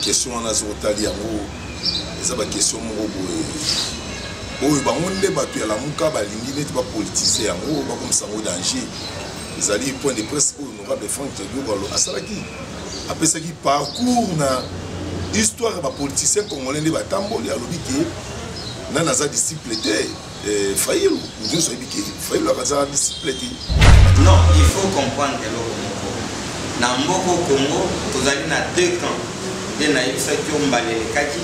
question wana so tali yango eza ba question moko boye oyo bango nde bato ya lamuka balingi neti bapolitise yango bakomisa yango danger ezali point de presse oyo honorable Franck Diogo asalaki apesaki parcours na histoire ya bapoliticien congolais nde batamboli alobi ke na naza disciple te Fayulu nyonso oyebi ke Fayulu akaza disciple te. Non, il faut comprendre eloko moko na mboko Congo tozali na deux camps nde nayebisaki yo mbalelekaki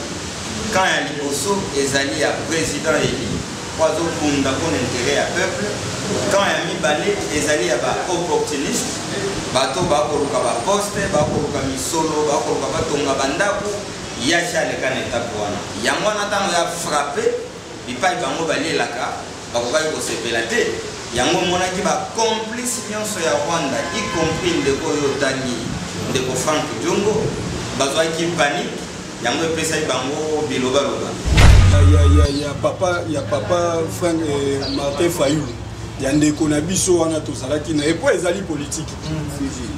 camp ya liboso ezali ya président eli po azokunda mpona intérêt ya peuple. Camp ya mibale ezali ya baopportuniste bato bakoluka baposte bakoluka misolo bakoluka batonga bandako yashi aleka na etape wana yango wana ntango ya frappe bipai bango balelaka bakokaki kosepela te yango monaki bacomplice nyonso ya Rwanda y compris ndeko oyo otangi ndeko Franck Diongo bazwaki panique yango epesaki bango bilobaloba ya papa Franck Martin Fayulu ya ndeko na biso wana tozalaki na ye po ezali politique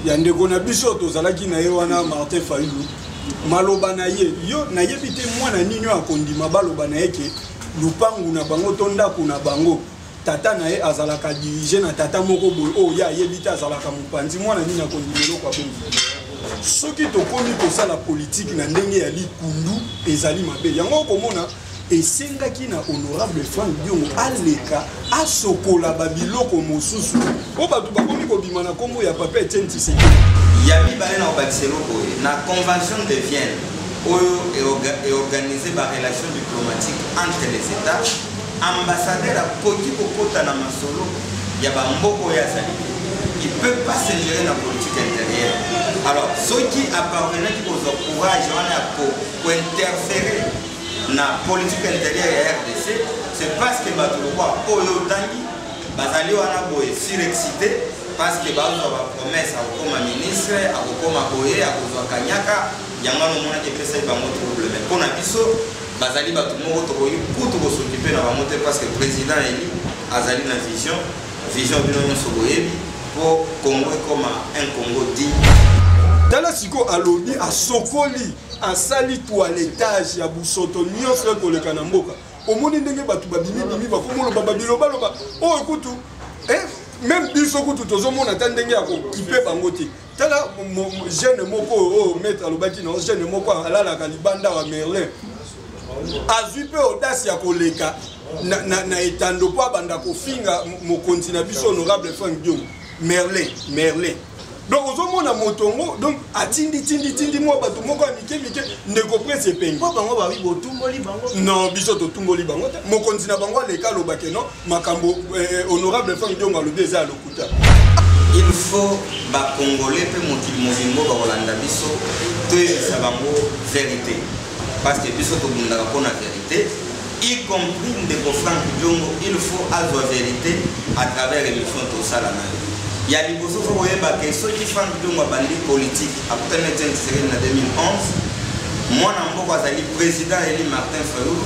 ya ndeko na biso tozalaki na ye wana Martin Fayulu maloba na ye yo nayebi te mwana nini akondima baloba na ye ke lupangu na bango to ndako na bango tata na ye azalaka dirige na tata moko boye oyo ya ayebi te azalaka mopanzi mwana nini akondima eloko abongi soki tokomi kosala politique na ndenge ya likundu ezali mabe yango okomona esengaki na honorable Franck Diongo aleka asokola babiloko mosusu po bato bakomi kobima na kombo ya papa Etienne Tshisekedi ya mibale na obakiselo boye na convention de Vienne oyo est organisé par relation diplomatique entre les états ambassadeur akoki kokota na masolo ya bamboko ya zali il peut pas se gérer la politique intérieure. Alors ceux qui appartenaient au courage pour interférer na politique intérieure ya RDC, c'est parce que batuluwa oyo tangi bazali wana boye surexcité parce que bazo ba promesse akoma ministre akoma boye akozwa kanyaka yangano mona epesa bango trouble mais pona biso bazali batu moko to boye kutu ko s'occuper na bamote parce que président eli azali na vision bino nyonso boyebi pour Congo comme un Congo digne. Tala siko alobi asokoli asali toilettage ya busoto nyonso koleka na mboka omoni ndenge batu babimi bakomolo babilo baloba o ekutu même biso kutu tozomona ta ndenge ya kokipe bango te tala jeune moko o maître alobaki na jeune moko alalaka libanda wa Merlin azwi pe audace ya koleka na etando po abanda kofinga mokonzi na biso honorable Franck Diongo Merlin donc ozomona motongo donc atindi mo bato moko mike ndeko presse pengi po bango ba wibo tumboli bango non biso to tumboli bango mokonzi na bango leka lobake non makambo honorable Franck Diongo alobi eza lokuta il faut ba congolais pe mokili ba kolanda biso to esa bango vérité parce que biso to bundaka pona vérité y compris ndeko Franck Diongo il faut azwa vérité à travers émission to salana ya liboso fo boyeba ke soki Franck Diongo bandi politique après le 2011 mwana mboko azali président eli Martin Fayulu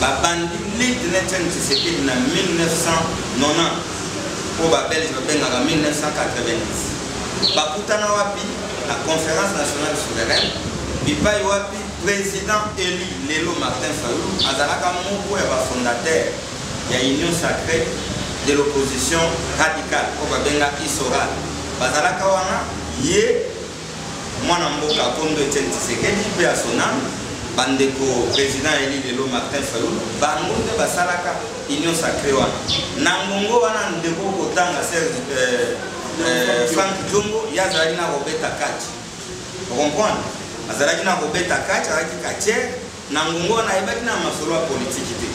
babandi lead Etienne Tshisekedi na 1990 po ba belge babengaka 1990 bakutana wapi na conférence nationale souveraine bipai wapi président eli lelo Martin Fayulu azalaka moko ya bafondateur ya union sacrée de l'opposition radicale au Babenga Isora bazalaka wana ye mwana mboka kondo Etienne Tshisekedi pe asonam bandeko président eli lelo Martin Fayulu bango nde basalaka union sacrée wana na ngongo wana ndeko kotanga Franck Diongo yazali na Robeta Kati comprendre azalaki na Robeta Kati azalaki katier na ngongo wana ebaki na masolo ya politique te.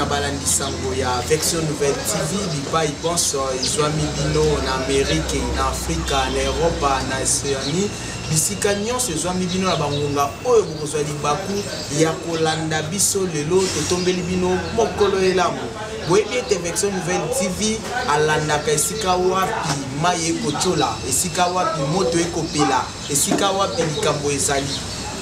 na balandi sango ya Version Nouvelle TV bipai bonso izwami bino na Amérique na Afrika na Europe na Océanie bisika nyonso ezwami bino na bangonga oyo bokozwa libaku ya kolanda biso lelo totombeli bino mokolo elamu boyebi ete Version Nouvelle TV alandaka esika wapi mai ekotola, esika wapi moto ekopela, esika wapi likambo ezali.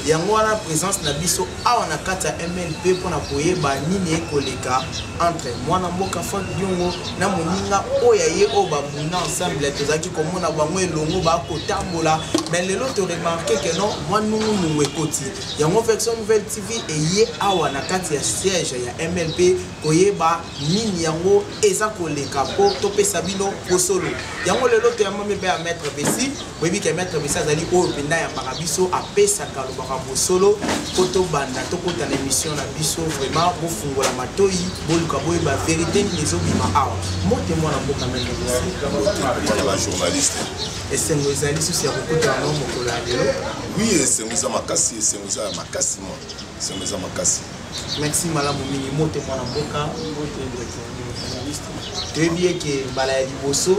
Yango wana présence na biso awa na kati ya MLP mpona koyeba nini ekoleka entre mwana mboka Frank Diongo na moninga oyo ye oyo bamuna ensemble tozalaki komona bango elongo bakotambola. Mais lelo to remarqué que non mwanungu ekoti yango Version Nouvelle TV eye awa na kati ya siège ya MLP koyeba nini yango eza koleka po topesa bino posolo. Yango lelo to yamami pe ya maître Bessi boyebi ke maître Bessi azali oyo penda ya bakabiso apesaka lobaka solo poto banda tokota na émission na biso vraiment bofungola matoi boluka boyeba vérité ni ezobima awa mote mwana mboka maître Bessi la journaliste esengo ezali susi ya kokota na mokolo ya lelo. Oui, esengo eza makasi, esengo eza makasi mo, esengo eza makasi. Merci malamu mingi mote mwana mboka mote journaliste toyebi eke mbala ya liboso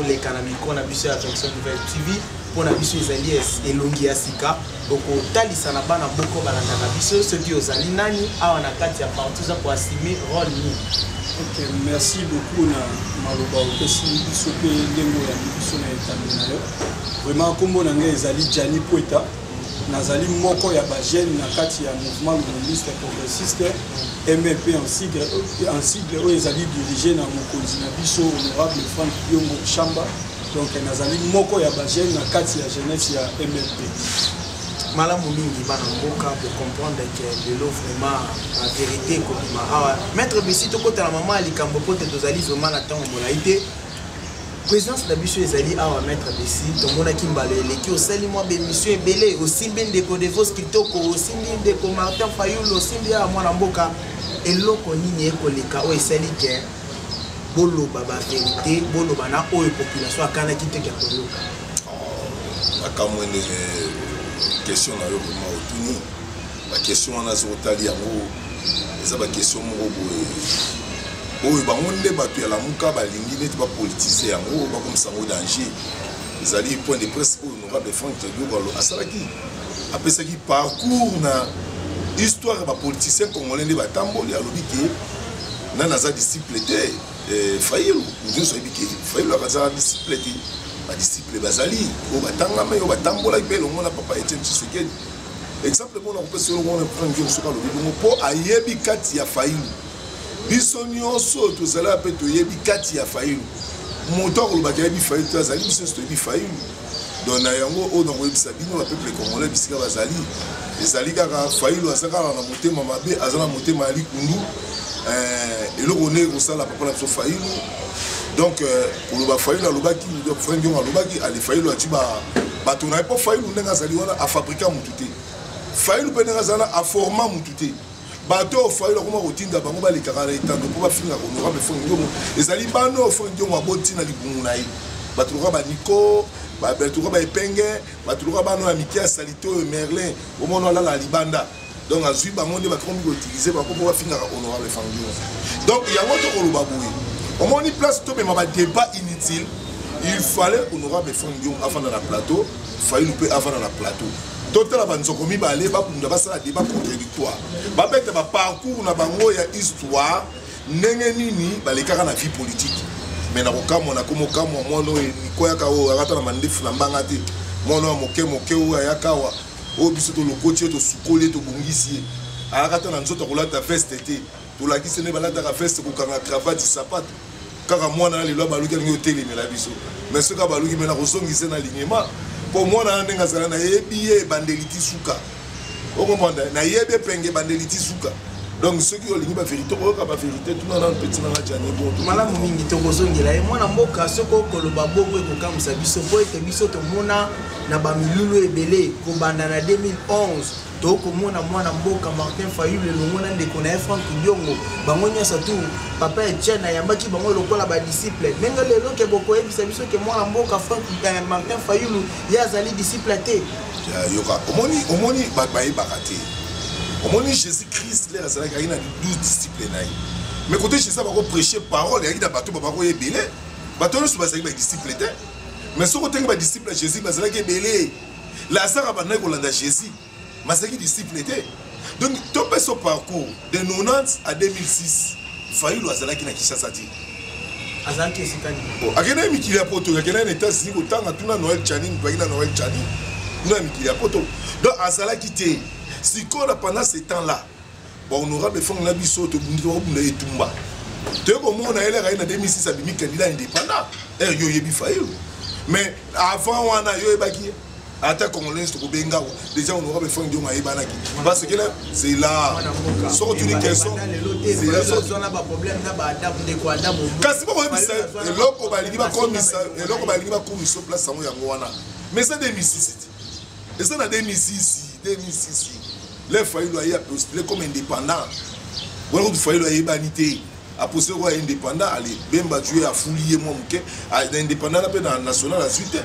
oleka na mikro na biso ya Version Nouvelle TV mpona biso ezali elongi ya sika okotalisa na bana moko balandaka biso soki ozali nani awa na kati ya parti oza koasime role nini. Ok, merci beaucoup na maloba opesi biso mpe ndenge oyambi biso na etando na yo. Vraiment kombo na ngai ezali Gianni Poeta, nazali moko ya bajeune na kati ya mouvement communiste progressiste MLP en sigle oyo ezali dirigé na mokonzi na biso honorable Frank Diongo Chamba. Donc nazali moko ya bajeune na kati ya jeunesse ya MLP. Malamu mingi bana mboka pour comprendre que lelo vraiment la vérité kobima awa maître Bessi tokota na mama likambo pote tozali vraiment na tango molaite présence na biso ezali awa maître Bessi tomona kimbalo eleki osali mwa bémission ebele osimbi ndeko de vos kitoko osimbi ndeko Martin Fayulu osimbi ya mwana mboka eloko nini ekoleka o esali ke boloba ba vérité boloba na oyo population akana kiteke koloka akamwene question na yo vraiment otuni ba question wana zotali yango eza ba question moko boye oyo bango nde bato ya lamuka balingi neti bapolitise yango bakomisa yango danger ezali point de presse oyo honorable Frank Diongo asalaki apesaki parcours na histoire ya bapoliticien congolais nde batamboli alobi ke nani aza disciple te Fayulu nyonso oyebi ke Fayulu akazala disciple te badisciple bazali oyo batangama oyo batambolaki mpe elongo na papa Etienne Tshisekedi exemple mona kopesa elongo na Frank Diongo soki alobi bongo mpo ayebi kati ya Fayulu biso nyonso tozala mpe toyebi kati ya Fayulu moto akolobaki ayebi Fayulu te azali biso nyonso toyebi Fayulu donc na yango oyo nakoyebisa bino bapeuple congolais bisika bazali ezali kaka Fayulu aza kaka na motema mabe aza na motema ya likundu eloko nde kosala papa na biso Fayulu donc koloba Fayulu alobaki Frank Diongo alobaki ale Fayulu ati bato na ye mpo Fayulu ndenge azali wana afabrika mutu te Fayulu mpe ndenge azali wana aforma mutu te bato oyo Fayulu akoma kotinda bango balekaka na etando mpo bafingaka honorable Frank Diongo ezali bana oyo Frank Diongo aboti na libumu na ye bato loka baniko bato loka baepenge bato loka bana ya mike ya salite oyo Merlin omona olala libanda donc azwi bango nde bakomi koutilize bango mpo bafingaka honorable Frank Diongo donc yango tokoloba boye omoni place tobema badébat inutile il fallait honorable Frank Diongo afanda na plateau Fayulu mpe afanda na plateau totala banzoko mibale bakunda basala débat contradictoire babeta baparcours na bango ya histoire ndenge nini balekaka na vie politique mais na kokamwa na komokamwa mwana oyo nikoyaka oyo akata na mandefu na mbanga te mwana oyo moke oyo ayaka awa oyo biso tolokoti ye tosukoli ye tobongisi ye akata na nzoto kolata veste te tolakisi nde balataka veste kokanga cravate sapato kaka mwana lelo baluki alingi otelemela biso mais soki baluki mpe na kozongisa na lignema mpo mwana na ndenge azala nayebi ye ebandeli ti suka okomprendre nayebi epenge ebandeli ti suka donc soki olingi bavérité okoyoka bavérité tuna na mpeti nanga Gianni bon malamu mingi tokozongela ye mwana mboka soki okoloba bongo ekokamwisa biso mpo ete biso tomona na bamilulu ebele kobanda na 2011 tokomona mwana mboka Martin Fayulu elongo na ndeko na ye Frank Diongo bango nyonso tu papa Etienne ayambaki bango lokola badisciple ndenge lelo ke bokoyebisa biso ke mwana mboka Martin Fayulu ye azali disciple te yoka omoni bayebaka te omoni Jésus-Christ lere azalaki ayi na 12 disciple na ye mais kote Jésus bako prêcher parole yaki na bato babako ebele bato nyonso bazalaki badisciple te mais soki otengi badisciple ya Jésus bazalaki ebele Lazare abandaki kolanda Jésus mais c'est qui disciple était. Donc, tout ce parcours de 90 à 2006, Fayulu azalaki na Kinshasa ti. Azalaki esika nini? Akena mikili ya poto, akena na état civil kotanga tuna Noël Tchani, mpaki na Noël Tchani. Tuna mikili ya poto. Donc azalaki te. Sikola pendant ce temps-là, bon honorable fond na biso to bundi to bunda etumba. Te ko mona ele ra ina 2006 abimi candidat indépendant. Yo yebi Fayulu. Mais avant wana yo ebaki ata congolais to benga déjà honorable fond ndio maïba ki. Parce que là c'est là sur toutes les questions. C'est là on a pas problème na ba adabu de ko adabu. Kasi ba bisa eloko ba lingi ba komisa, eloko ba lingi ba komisa place sango yango wana. Mais ça 2006. Et ça na 2006. Les Fayulu a postulé comme indépendant. Voilà où Fayulu a banité. A postulé comme indépendant. Allez, Bemba tu a fouillé mon mouquet. Indépendant la dans national la suite.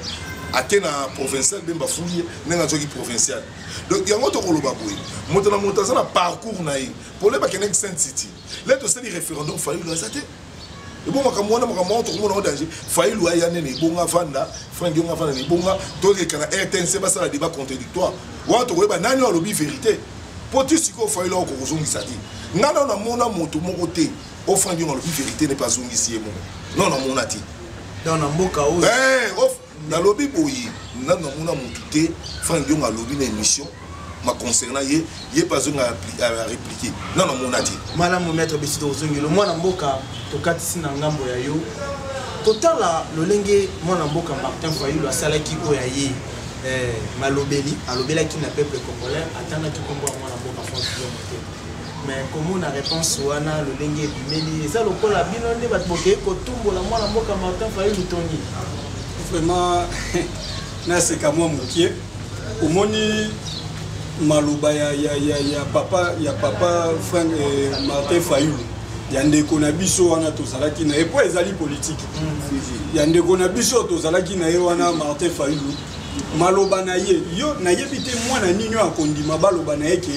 A quel provincial Bemba fouillé. N'est-ce pas provincial. Donc il y a un autre rôle baboué. Montant ça parcours naï. Pour les Bakenek Saint City. Là tout ça les référendums Fayulu a saté. Et bon, makamwana tout le monde en danger. Fayulu a yané ne bonga vanda, Franck Yonga vanda ne bonga. Tous les canards RTNC va ça la débat contradictoire. Wa to weba nani alobi vérité. Poti siko Fayulu ko kozongi sati. Ngana na mona moto moko te. O Franck Yonga alobi vérité n'est pas zongi si mo. Non na mona ti. Dans na mboka o. Na lobi boyi. Na mona moto te. Franck Yonga alobi na émission. Ma concernant yé pas zonga à répliquer. Non na mona ti. Malamu maître Bisido zongi le mwana mboka tokatisi na ngambo ya yo. Totala lolenge mwana mboka Martin Fayulu asalaki oya ye. Malobeli, alobela qui n'a peuple congolais, attendant qui combat moi la boca France. Mais comment on a réponse wana le lengue bimeli, ça le col a bien on va boquer kotumbo la moi la boca Martin Fayulu toni. Vraiment, na c'est comme moi mokié. Au moni maloba ya papa Franck Martin Fayulu. Yande konabiso wana tozalaki na epo ezali politique. Yande konabiso tozalaki na wana Martin Fayulu. Maloba na ye yo na yebite mwana nini akondima baloba na yeke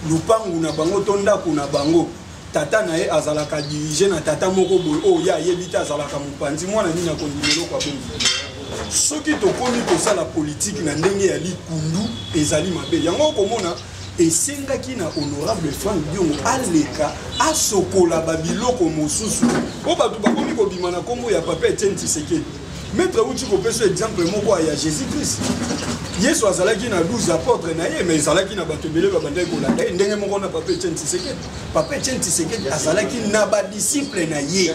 lupangu na bango tonda kuna bango tata na ye azalaka dirige na tata moko boy o ya yebite azalaka mupanzi mwana nini akondimelo kwa bongo soki tokomi kosala politique na ndenge ya likundu ezali mabe yango komona esengaki na honorable Franck Diongo aleka asokola babiloko mosusu o batu bakomi kobima na kombo ya papa Etienne Tshisekedi. Maître Outi ko peso exemple moko ya Jésus-Christ. Yesu azalaki na 12 apôtres na ye mais azalaki na bato belé babandai ko landa ndenge moko na papa Etienne Tshisekedi. Papa Etienne Tshisekedi azalaki na ba disciple na ye.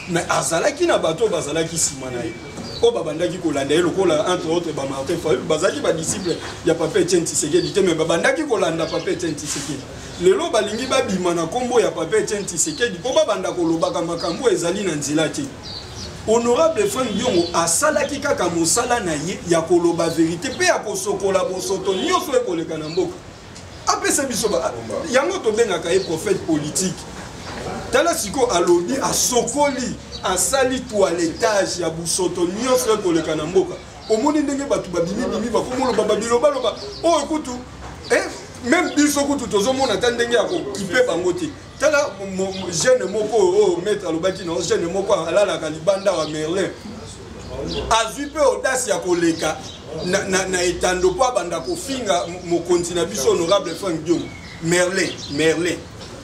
Mais azalaki na bato bazalaki sima na ye. O babandaki ko landa lokola entre autres ba Martin Fayulu bazalaki ba disciple ya papa Etienne Tshisekedi te mais babandaki ko landa papa Etienne Tshisekedi. Lelo balingi babima na kombo ya papa Etienne Tshisekedi po babanda ko lobaka makambo ezali na nzila te. Honorable Franck Diongo asalaki kaka mosala na ye ya koloba vérité pe ya kosokola bosoto nyonso ekoleka na mboka apesa biso ba yango tobengaka ye prophète politique tala siko alobi asokoli asali toilettage ya bosoto nyonso ekoleka na mboka omoni ndenge bato babimi bakomoloba babilobaloba o ekutu même biso kutu tozomona ta ndenge ya kokipe bango te tala jeune moko o maître alobaki na jeune moko alalaka libanda wa Merlin azwi pe audace ya koleka na etando po abanda kofinga mokonzi na biso honorable Franck Diongo Merlin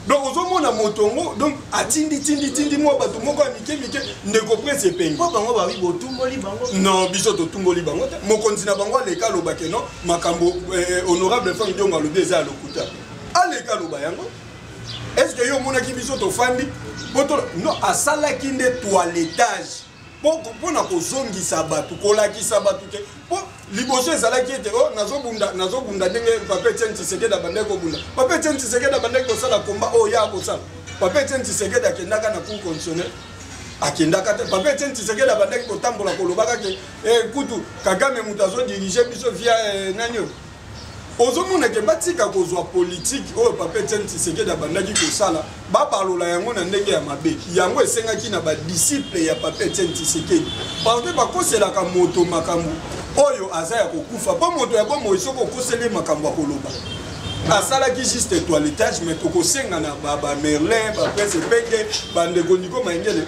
donc ozomona motongo donc atindi mo bato moko mike ndeko prince epengi po bango ba wibo tumboli bango non biso to tumboli bango mokonzi na bango aleka lobake no makambo honorable Franck Diongo alobi eza lokuta aleka loba yango. Est-ce que yo mona ki biso to fandi poto non asalaki nde toilettage pour na kozongisa batu kolakisa batu te po liboso ezalaki ete o nazobunda ndenge papa Etienne Tshisekedi abandaki kobunda papa Etienne Tshisekedi abandaki kosala komba o ya kosala papa Etienne Tshisekedi akendaka na cour constitutionnelle akendaka te papa Etienne Tshisekedi abandaki kotambola kolobaka ke kutu Kagame mutu azodirige biso via nanyo ozomona ke batika kozwa politique oyo papa Etienne Tshisekedi abandaki kosala babalola yango na ndenge ya mabe yango esengaki na badisciple ya papa Etienne Tshisekedi parce que bakoselaka moto makambo oyo aza ya kokufa po moto ya bomo esoko okoseli makambo ya koloba asalaki juste toilettage mais tokosenga na ba Merlin ba Prince Penge bandeko ndiko maingele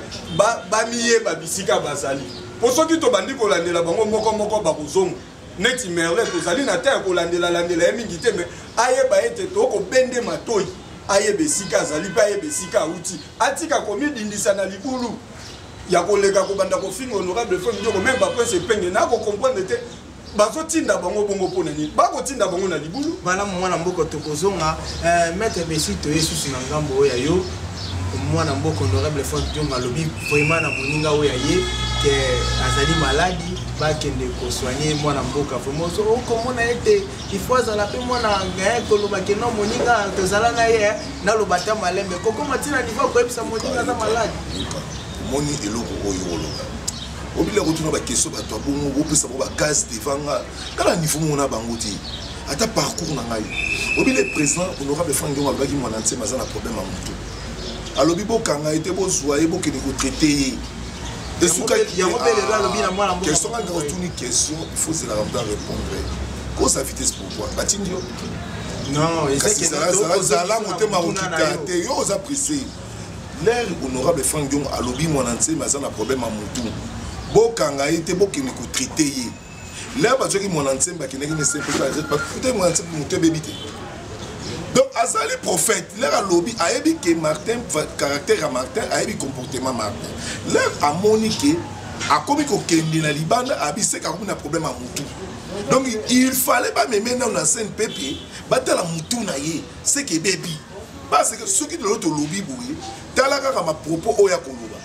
bamiyeba bisika bazali po soki tobandi kolandela bango moko bakozonga neti Merlin tozali na terre kolandela ya mingi te mais ayeba ete toko bende matoi ayebe sika azali pa ayebe sika uti atika komi dindisa na libulu ya kolega ko banda ko finga honorable femme ndoko même ba prince penge na ko comprendre te bazo tinda bango bongo pona ni bako tinda bango na libulu bana mwana mboko tokozonga maître Besito Yesu na ngambo oya yo mwana mboko honorable femme ndoko lobi vraiment na moninga oya ye que azali maladi bakende ko soigner mwana mboka vraiment so okomona ete il faut azala pe mwana ngaye ko loba ke no moninga tozala na ye na lobata malembe koko matina niveau ko epsa moninga na maladi moni eloko oyo oloba obile kotuna ba question ba to bongo opesa ba gaz devant kala niveau mona bango ti ata parcours na ngai obile président honorable Franck Ndiongo abaki mwana ntse mazana problème a mutu alobi bokanga ete bozwa ye bokene ko traiter et ce question il faut se la répondre cause à vitesse pourquoi batindio non ça la monter marokite yo oza pressé l'air honorable Franck Ndiongo alobi mwana ntse mazana problème a mutu bokanga ete bokene ko traiter ye l'air ba joki mwana ntse ba kineki ne simple pas peut-être mwana ntse mutu bébité. Donc, Azali prophète, l'air à lobby, a dit que Martin, caractère à Martin, a dit comportement Martin. L'air à Monique, a commis qu'au na Liban, a dit que un problème à Moutou. Donc, il fallait pas me mettre dans la scène pépé, battre la Moutou naïe, c'est que baby. Parce que ceux qui de l'autre lobby, bouillé, t'as la gare à ma propos, oya koloba.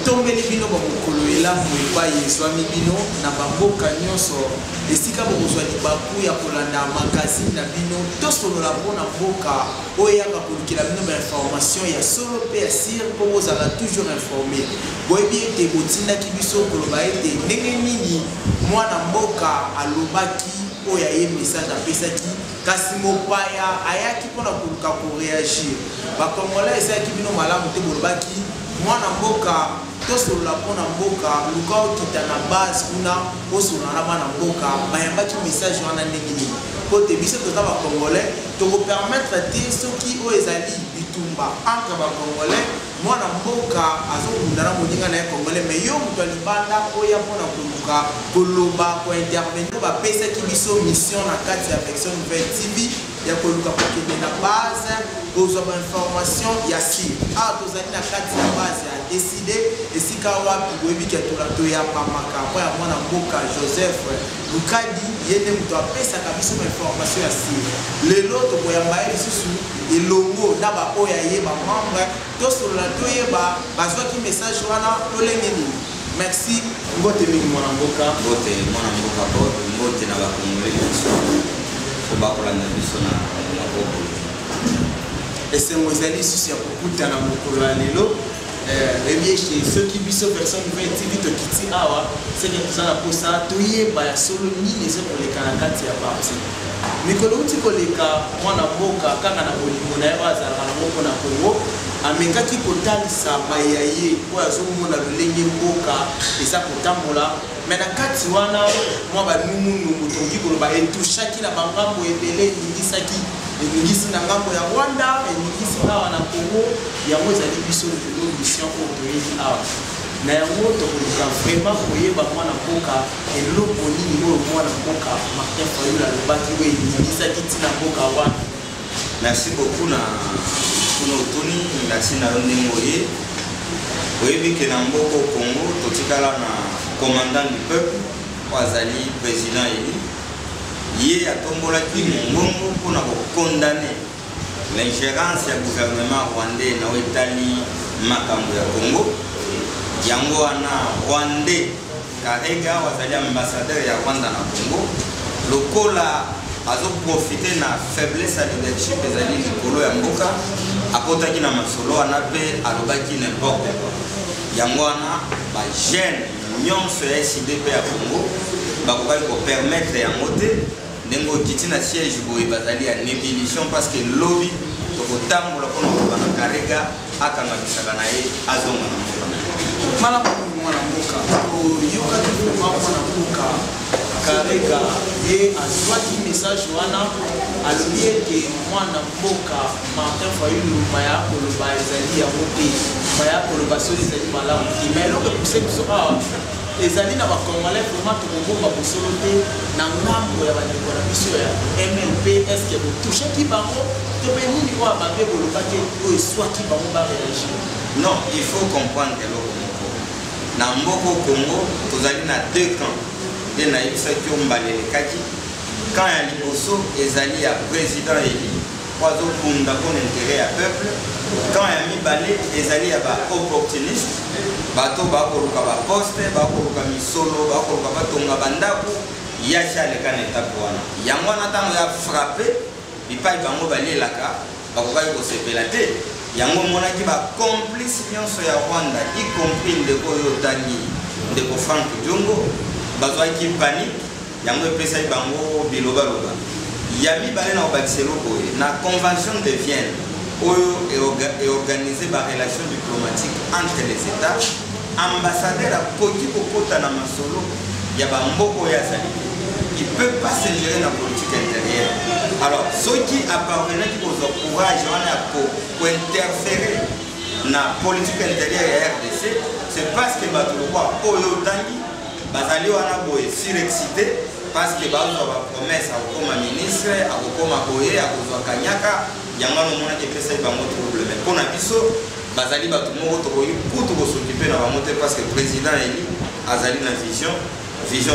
tombeli bino bamokolo elamu epai ezwami bino na bamboka nyonso esika bokozwa libaku ya kolanda magazine na bino tosolola mpona mboka oyo eyaka kolukela bino bainformation ya solo mpe ya sire mpo bozala toujours informé boyebi ete botindaki biso koloba ete ndenge nini mwana mboka alobaki oyo aye message apesaki kasi mopaya ayaki mpona koluka koreagir bakongolais ezalaki bino malamu te bolobaki mwana mboka tosolola mpona mboka luka okita na base kuna osolola na bana mboka bayambaki message wana ndenge nini po te biso toza bakongolais tokopermettre te soki oyo ezali bitumba entre bakongolais mwana mboka azokunda na moninga na ye congolais mais yo moto ya libanda oya mpona koluka koloba kointervenir bapesaki biso mission na kati ya Vection Nouvelle TV ya koluka kokende na base kozwa bainformation ya sire awa tozali na kati ya base ya décide esika wapi boyebi ke toyambamaka mpo ya mwana mboka Joseph Lukadi ye nde moto apesaka biso bainformation ya sire lelo tokoyamba ye lisusu elongo na baoyo aye bamembre tosolola toyeba bazwaki message wana tolenge nini. Merci mbote mingi mwana mboka mbote mbote na bakongolais biso po bakolanda biso na maboko esengo ezali lisusu ya kokutana mokolo ya lelo ebieke soki biso Vection Nouvelle TV tokiti awa seke toza na posa toyeba ya solo nini eza koleka na kati ya parti mikolo uti koleka mwana mboka kaka na bolingo na ye oyo azalaka na moko na Kongo amekaki kotalisa baya ye oyo azomona lolenge mboka eza kotambola me na kati wana mwa banumunumu tokoki koloba etushaki na bangambo ebele eningisi na ngambo ya Rwanda eningisi awa na Congo yango ezali biso lelo mission oyo toyebi awa na yango tokoluka vraiment koyeba mwana mboka eloko nini oyo mwana mboka Martin Fayulu alobaki oyo eningisaki ntina mboka wana. Merci beaucoup na kuna utuni merci na ndenge oye oyebi ke na mboka Congo totikala na commandant du peuple azali président ye atombolaki mongongo mpona kokondane l'ingérence ya gouvernement rwandais na etali makambo ya Congo yango wana rwandais Karega azali ambassadeur ya Rwanda na Congo lokola azoprofite na faiblesse ya leadership ezali likolo ya mboka akotaki na masolo wana mpe alobaki n'importe yango wana bagene nyonso ya SDP ya Congo bakokaki kopermettre yango te ndenge okiti na siège boye bazali ya ébullition parce que lobi tokotambola mpona koba na Karega akanganisaka na ye azonga na mboka malamu mwana mboka oyokaki mwana mboka Karega ye azwaki message wana alobi ete mwana mboka Martin Fayulu maya koloba ezali yango te maya koloba soli ezali malamu te mais eloko epuse biso awa ezali na bakongolais vraiment tokobomba bosolo te na ngambo ya bandeko na biso ya MLP eske botushaki bango to mpe nini oyo babe bolobaki oyo eswaki bango baréagir? Non, il faut comprendre eloko moko na mboko Congo tozali na deux camps nde nayebisaki yo mbala elekaki. Camp ya liboso ezali ya président eli po azobunda mpona intérêt ya peuple. Camp ya mibale ezali ya baopportuniste bato bakoluka baposte bakoluka misolo bakoluka batonga bandako yasi aleka na etape wana yango wana ntango ya frappe bipai bango balelaka bakokaki kosepela te. Yango monaki bacomplice nyonso ya Rwanda y compris ndeko oyo otangi ndeko Frank Diongo bazwaki panique yango epesaki bango bilobaloba ya mibale na kobakisa eloko boye na convention de Vienne oyo eorganize barelation diplomatique entre les états. Ambassadeur akoki kokota na masolo ya bamboko ya zali il peut pas se gérer na politique intérieure. Alors ceux qui apparvenaient qui ont courage pour interférer na politique intérieure ya RDC, c'est parce que batulwa oyo tangi bazali wana boye surexcité parce que bazwa ba promesse akoma ministre akoma boye akozwa kanyaka yangano mona ke pesa bango trouble mais pona biso bazali batu moko tokoyi kutu kosokipe na bango te parce que président eli azali na vision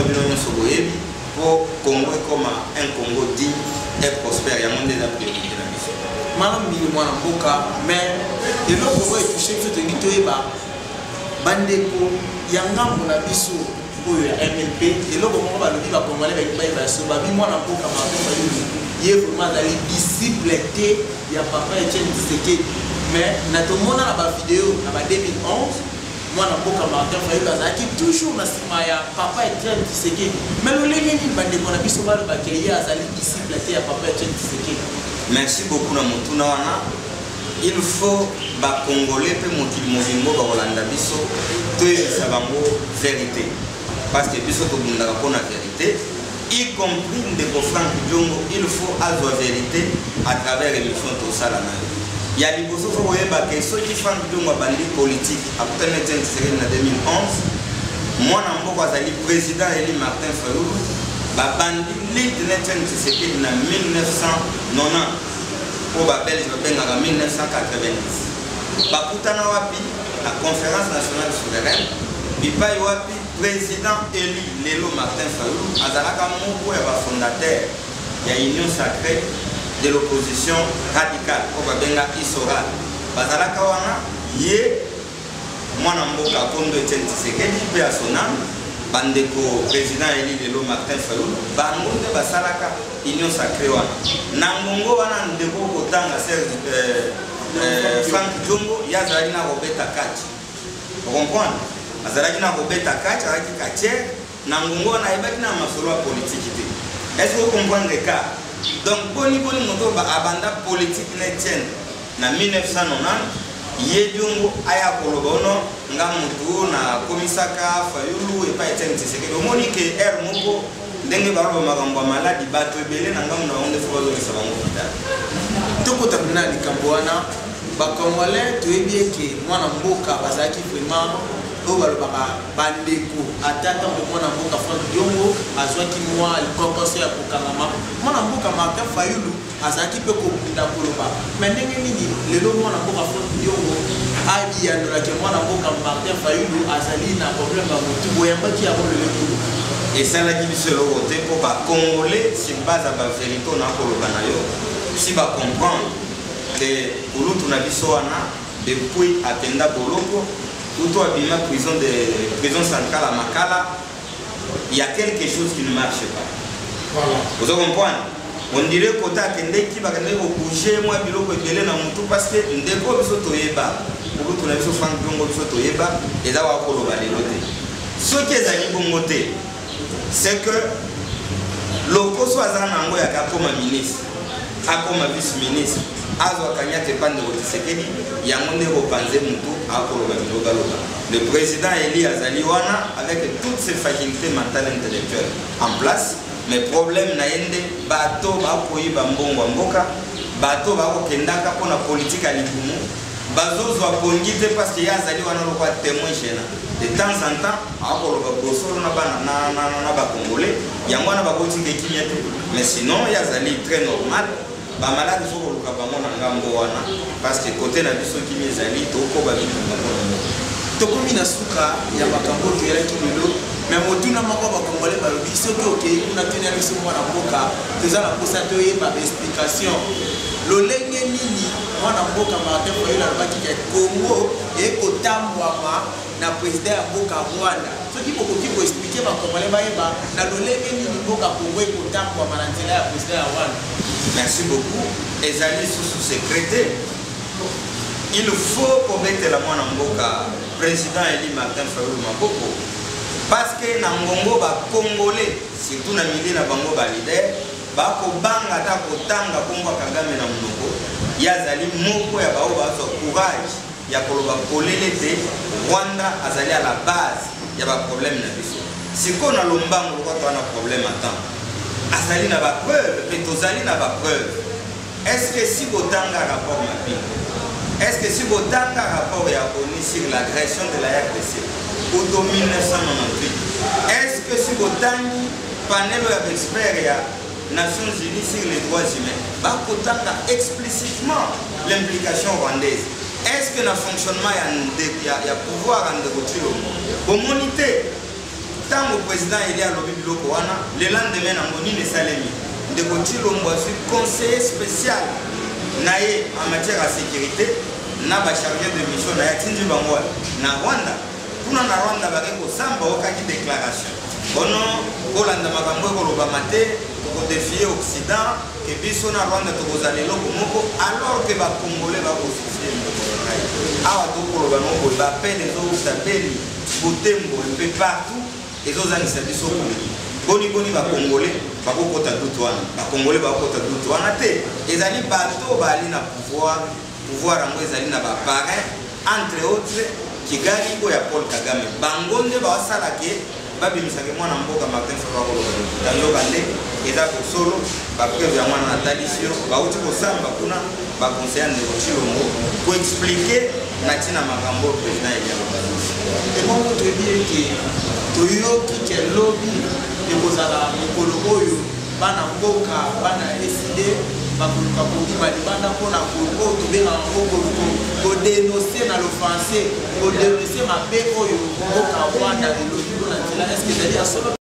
bino nyonso boyebi pour Congo comme un Congo digne et prospère. Il y a un des priorités de la mission. Madame Bilimwana Mboka, mais et l'autre fois il touche tout le temps bandeko yanga mona biso oyo MLP et l'autre moment ba lobi ba congolais ba so ba Bilimwana Mboka ma ba ye vraiment dali disciple té ya papa Etienne Tshisekedi mais na to mona na ba vidéo na ba 2011 mwana mboka Martin Fayulu azalaki toujours na nsima ya papa Etienne Tshisekedi mais lolenge nini bandeko na biso balobaki ye azali disciple te ya papa Etienne Tshisekedi? Merci beaucoup na motuna wana. Il faut bacongolais mpe mokili mobimbo bakolanda biso toyebisa bango vérité parce que biso tobundaka mpona vérité y compris ndeko Frank Diongo. Il faut azwa vérité à travers émission tosala nayo ya liboso fo koyeba ke soki Frank Diongo abandi politique akutana Etienne Tshisekedi na 2011 mwana mboko azali président eli Martin Fayulu babandi lead na Etienne Tshisekedi na 1990 po babelge babengaka 1990 bakutana wapi na conférence nationale souveraine bipai wapi président eli lelo Martin Fayulu azalaka moko ya bafondateur ya union sacrée de l'opposition radicale au babenga Isora bazalaka wana ye mwana mboka kondo Etienne Tshisekedi pe asona bandeko président eli lelo Martin Fayulu bango nde basalaka union sacrée wana na ngongo wana ndeko kotanga Frank Diongo yazali na Robert Kati comprendre azalaki na Robert Kati azalaki katier na ngongo wana ebaki na masolo politique te. Est-ce que vous comprenez le cas? Donc, boni moto abanda politique netienne na 1990 yediongo aya kolobono nga mutu na komisaka Fayulu et pas Etienne Tshisekedi omoni ke er moko ndenge baro makambo maladi bato ebele na ngamu na onde fo bazo lisa bango hospital tokota mna likambo wana bakongolais toyebi ke mwana mboka bazaki vraiment oyo balobaka bandeko atata mwana mboka Frank Diongo azwaki mwa likokoso ya kokangama mwana mboka Martin Fayulu azalaki mpe kokunda koloba mais ndenge nini lelo mwana mboka Frank Diongo abiyandolaki mwana mboka Martin Fayulu azali na problème ya motu boyambaki yango lelo kulu esalaki biso eloko te mpo bacongolais sur base ya bavérité na koloba na yo si bacomprendre ke kulutu na biso wana depuis akenda boloko tout à bien prison centrale à Makala, il y a quelque chose qui ne marche pas. Voilà. Vous comprenez? On dirait que qui va bouger moi biloko ebele na mutu parce que ndeko biso toyeba. Pour tout na biso Frank Diongo biso toyeba et là wa koloba lelo te. Ce qui est ali bongo te, c'est que lokoso azana ngo ya kakoma ministre, akoma vice-ministre. Azwa kanyate pande Tshisekedi yango ndeko panze mutu akoloba biloba loba. Le président Eli Azaliwana avec toutes ses facultés mentales et intellectuelles en place, mais problème na yende bato ba koyi bambongo mboka, bato ba ko kendaka pona politique à libumu, bazozwa pongite parce que Azaliwana lokwa témoin chena. de temps en temps akoloba bosolo na Congolais yango na bakoti ke kimia te mais sinon ya zali très normal ba malade faut koluka bango na ngambo wana parce que côté na biso kimia zali toko ba bitu tokomi na suka ya bakambo tuyela kimelo mais motuna moko ba Congolais ba lobi soki okei kuna tena biso mwana mboka toza na posa toyeba ba explication lolenge nini mwana mboka Martin Fayulu alobaki ke Congo ekotambwama na président ya mboka Rwanda soki bokoki koexplike bakongolais bayeba na lolenge nini mboka Congo ekotambwama na nzela ya président ya Rwanda. Merci beaucoup. Ezali sous secrétaire. Il faut commettre la mwana mboka président Eli Martin Fayulu Maboko parce que na ngongo ba Congolais surtout na milieu na bango ba leader bako banga ta kotanga komba Kagame na mnoko yazali moko ya bao bazo courage ya koloba kolele te Rwanda azali à la base ya ba problème na biso siko na lombango ko to na problème attend azali na ba preuve pe tozali na ba preuve est-ce que si botanga rapport mapi est-ce que si botanga rapport ya ONU sur l'agression de la RDC au 1998 est-ce que si botangi panel d'experts ya Nations Unies sur les droits humains bakotanga explicitement l'implication rwandaise est-ce que le fonctionnement ya pouvoir en découtilo au monité tant le président il y a lobby biloko wana le lendemain na ngoni ne salemi découtilo mbasi conseiller spécial naé en matière de sécurité na ba chargé de mission na yatinji bango na Rwanda kuna na Rwanda bakeko samba okaki déclaration bono kolanda makambo koloba mate ko défier Occident que biso na Rwanda tokozala eloko moko alors que ba Congolais ba kosufrir awa to koloba no ba peine zo sabeli botembo un peu partout et zo zangisa biso boni ba Congolais ba kokota dutu wana ba Congolais ba kokota dutu wana te ezali bato bali na pouvoir yango ezali na ba parrain entre autres Kigali ko ya Paul Kagame bangonde ba wasala ke babimisaka mwana mboka Martin Fayulu tango bande eza ko solo ba preuve ya mwana natalisio ba uti ko samba kuna ba conseiller de Chilombo ko expliquer na tina makambo président ya Rwanda et moi vous dire que toyoki ke lobby de kozala mokolo oyo bana mboka bana décider bakoluka kobima libanda mpona Congo tobenga yango kodénoncer na l'offense kodénoncer mabe oyo mboka Rwanda elobi na nzela est ce que ezali ya solo